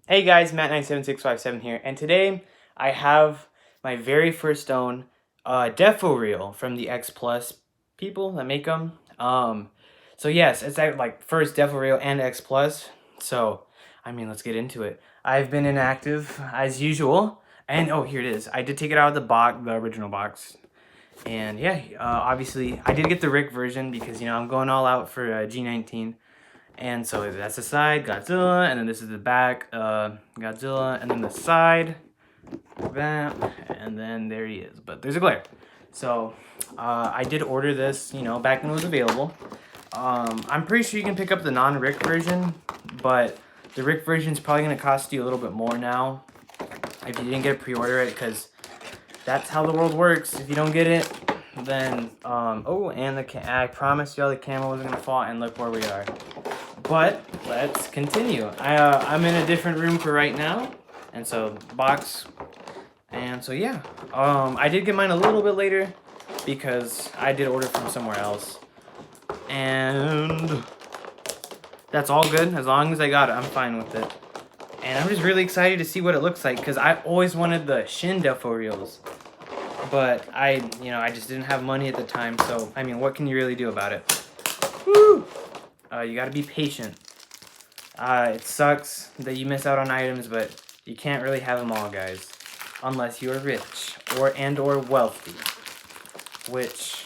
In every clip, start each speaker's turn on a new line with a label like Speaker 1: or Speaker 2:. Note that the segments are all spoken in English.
Speaker 1: Hey guys, Matt97657 here, and today I have my very first own Defo reel from the X Plus people that make them. So yes, it's like first Defo reel and X Plus. So let's get into it. I've been inactive as usual, and oh, here it is. I did take it out of the box, the original box, and yeah, obviously I did get the Rick version because I'm going all out for G19. And so that's the side, Godzilla, and then this is the back, Godzilla, and then the side, that, and then there he is. But there's a glare. So I did order this, back when it was available. I'm pretty sure you can pick up the non-Rick version, but the Rick version is probably going to cost you a little bit more now if you didn't get a pre-order it, because that's how the world works. If you don't get it, then, oh, and I promised y'all the camera wasn't going to fall, and look where we are. But let's continue. I'm in a different room for right now, and so box, and so yeah. I did get mine a little bit later because I did order from somewhere else, and that's all good. As long as I got it, I'm fine with it. And I'm just really excited to see what it looks like because I always wanted the Shin Defo reels, but I just didn't have money at the time. So what can you really do about it? Woo! You gotta be patient. It sucks that you miss out on items, but you can't really have them all, guys. Unless you're rich or wealthy. Which,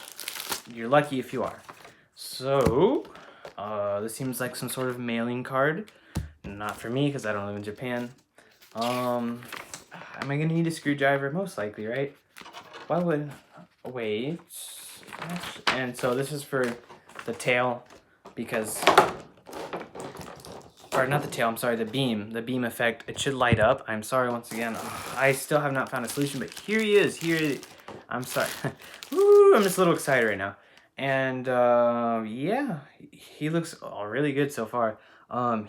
Speaker 1: you're lucky if you are. So, this seems like some sort of mailing card. Not for me, because I don't live in Japan. Am I gonna need a screwdriver? Most likely, right? Why would... Wait. And so this is for the tail. Because, or not the tail, I'm sorry, the beam effect, it should light up. I'm sorry once again, I still have not found a solution, but here he is, I'm sorry. Woo, I'm just a little excited right now. And, yeah, he looks really good so far.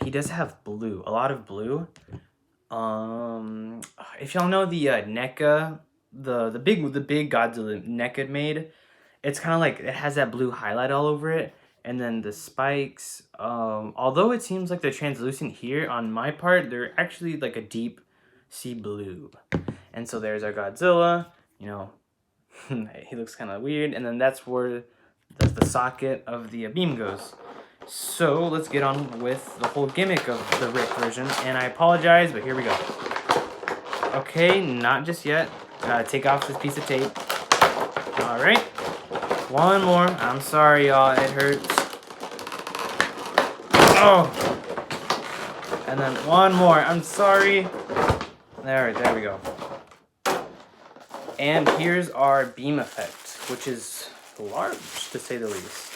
Speaker 1: He does have blue, a lot of blue. If y'all know the NECA, the big Godzilla NECA made, it's kind of like, it has that blue highlight all over it. And then the spikes, although it seems like they're translucent here, on my part, they're actually like a deep sea blue. And so there's our Godzilla, he looks kind of weird. And then that's where the socket of the beam goes. So let's get on with the whole gimmick of the Rick version. And I apologize, but here we go. Okay, not just yet. Gotta take off this piece of tape. All right. One more. I'm sorry, y'all. It hurts. Oh! And then one more. I'm sorry. There we go. And here's our beam effect, which is large, to say the least.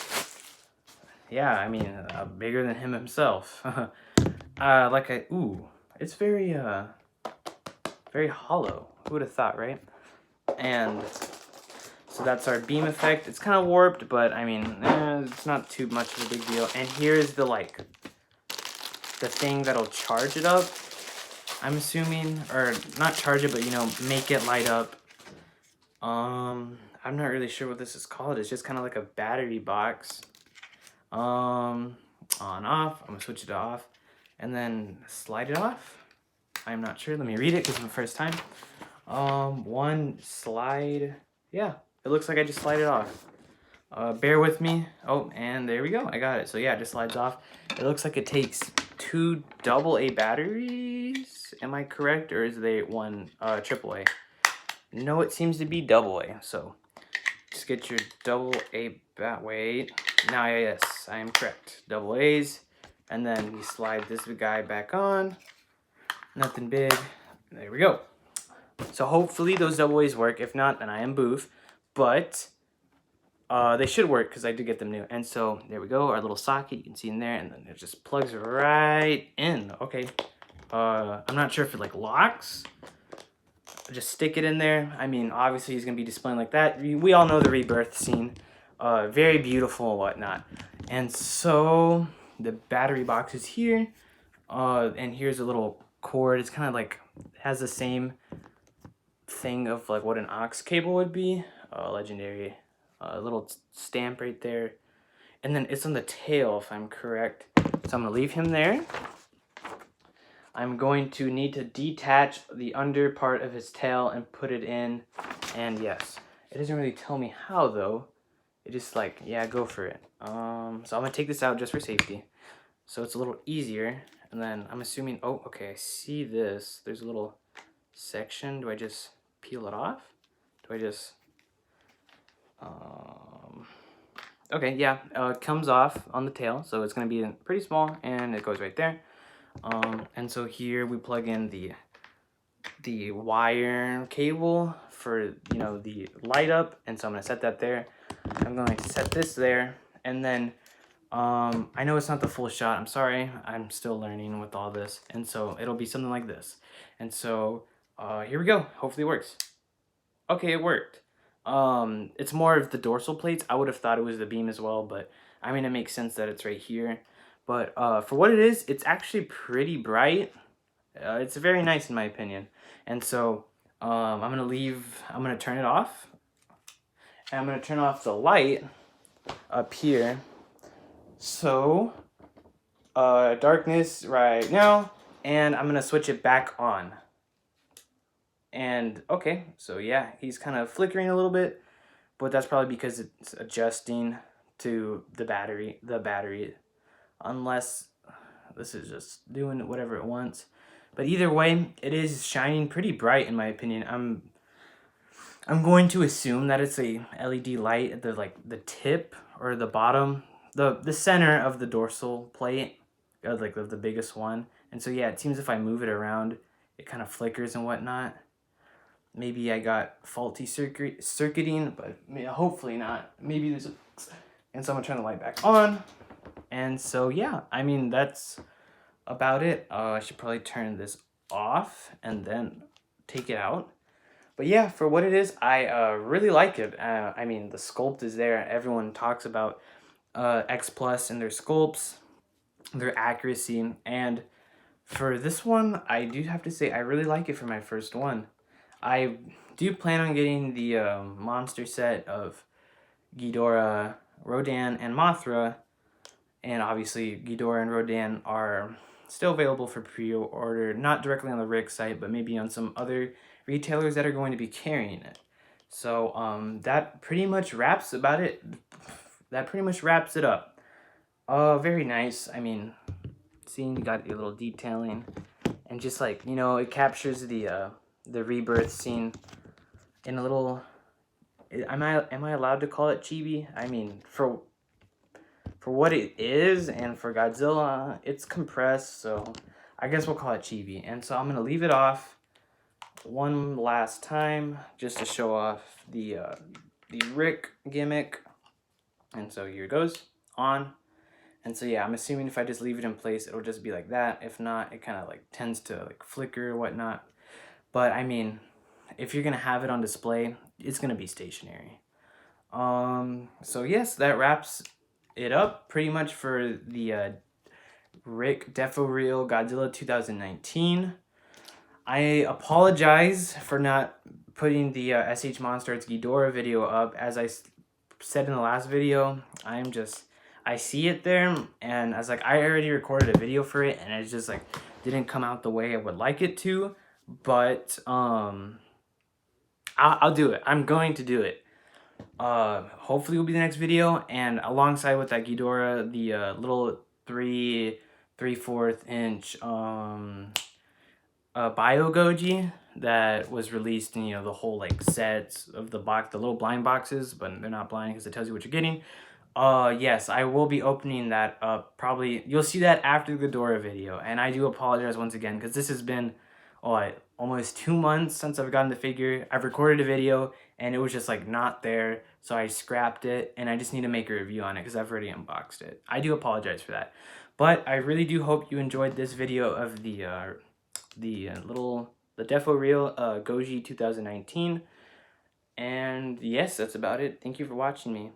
Speaker 1: Yeah, bigger than him himself. It's very, very hollow. Who would have thought, right? And... so that's our beam effect. It's kind of warped, but it's not too much of a big deal. And here's the thing that'll charge it up, I'm assuming, or not charge it, but make it light up. I'm not really sure what this is called. It's just kind of like a battery box. On, off. I'm gonna switch it to off, and then slide it off. I'm not sure. Let me read it because it's the first time. One slide. Yeah. It looks like I just slide it off. Bear with me. Oh, and there we go. I got it. So yeah, it just slides off. It looks like it takes 2 AA batteries. Am I correct? Or is they one AAA? No, it seems to be AA. So just get your AA wait. Now, yes, I am correct. AA's. And then you slide this guy back on. Nothing big. There we go. So hopefully those AA's work. If not, then I am boof. But they should work because I did get them new. And so there we go, our little socket, you can see in there, and then it just plugs right in. Okay. I'm not sure if it locks. Just stick it in there. Obviously he's gonna be displaying like that. We all know the rebirth scene. Very beautiful and whatnot. And so the battery box is here. And here's a little cord. It's kind of has the same thing of what an aux cable would be. Legendary little stamp right there, and then it's on the tail if I'm correct, so I'm gonna leave him there. I'm going to need to detach the under part of his tail and put it in. And yes, it doesn't really tell me how though. It just like, yeah, go for it. So I'm gonna take this out just for safety. So it's a little easier. And then I'm assuming, oh, okay, I see this. There's a little section. Do I just peel it off? Do I just, okay, yeah, it comes off on the tail. So it's gonna be pretty small and it goes right there. And so here we plug in the wire cable for, you know, the light up. And so I'm gonna set that there. I'm going to set this there. And then I know it's not the full shot. I'm sorry. I'm still learning with all this. And so it'll be something like this. And so here we go. Hopefully it works. Okay, it worked. It's more of the dorsal plates. I would have thought it was the beam as well, but I mean, it makes sense that it's right here. But for what it is, it's actually pretty bright. It's very nice in my opinion. And so I'm gonna turn it off. And I'm gonna turn off the light up here. So darkness right now, and I'm gonna switch it back on. And okay, so yeah, he's kind of flickering a little bit, but that's probably because it's adjusting to the battery, unless this is just doing whatever it wants. But either way, it is shining pretty bright in my opinion. I'm going to assume that it's a LED light at the tip or the bottom, the center of the dorsal plate, like the biggest one. And so yeah, it seems if I move it around, it kind of flickers and whatnot. Maybe I got faulty circuiting, but hopefully not. Maybe there's a... And so I'm gonna turn the light back on. And so yeah, I mean, that's about it. I should probably turn this off and then take it out. But yeah, for what it is, I really like it. I mean, the sculpt is there. Everyone talks about X Plus and their sculpts, their accuracy. And for this one, I do have to say I really like it for my first one. I do plan on getting the monster set of Ghidorah, Rodan, and Mothra. And obviously, Ghidorah and Rodan are still available for pre-order, not directly on the Rick site, but maybe on some other retailers that are going to be carrying it. So that pretty much wraps about it. That pretty much wraps it up. Very nice. I mean, seeing you got the little detailing, and just like, you know, it captures the rebirth scene in a little. Am I allowed to call it chibi? I mean, for what it is and for Godzilla, it's compressed, so I guess we'll call it chibi. And so I'm gonna leave it off one last time just to show off the Rick gimmick. And so here it goes on. And so yeah, I'm assuming if I just leave it in place, it'll just be like that. If not, it kind of like tends to like flicker or whatnot. But I mean, if you're gonna have it on display, it's gonna be stationary. So yes, that wraps it up pretty much for the Rick Defo Real Godzilla 2019. I apologize for not putting the SH Monsters Ghidorah video up. As I said in the last video, I see it there, and I was like, I already recorded a video for it, and it just like didn't come out the way I would like it to. But I'll do it. I'm going to do it. Hopefully will be the next video, and alongside with that Ghidorah, the little 3/4 inch Bio Goji that was released in, you know, the whole like sets of the box, the little blind boxes, but they're not blind because it tells you what you're getting. Yes, I will be opening that up. Probably you'll see that after the Ghidorah video, and I do apologize once again because this has been almost 2 months since I've gotten the figure. I've recorded a video and it was just like not there, so I scrapped it, and I just need to make a review on it because I've already unboxed it. I do apologize for that, but I really do hope you enjoyed this video of the Defo Real Goji 2019. And yes, that's about it. Thank you for watching me.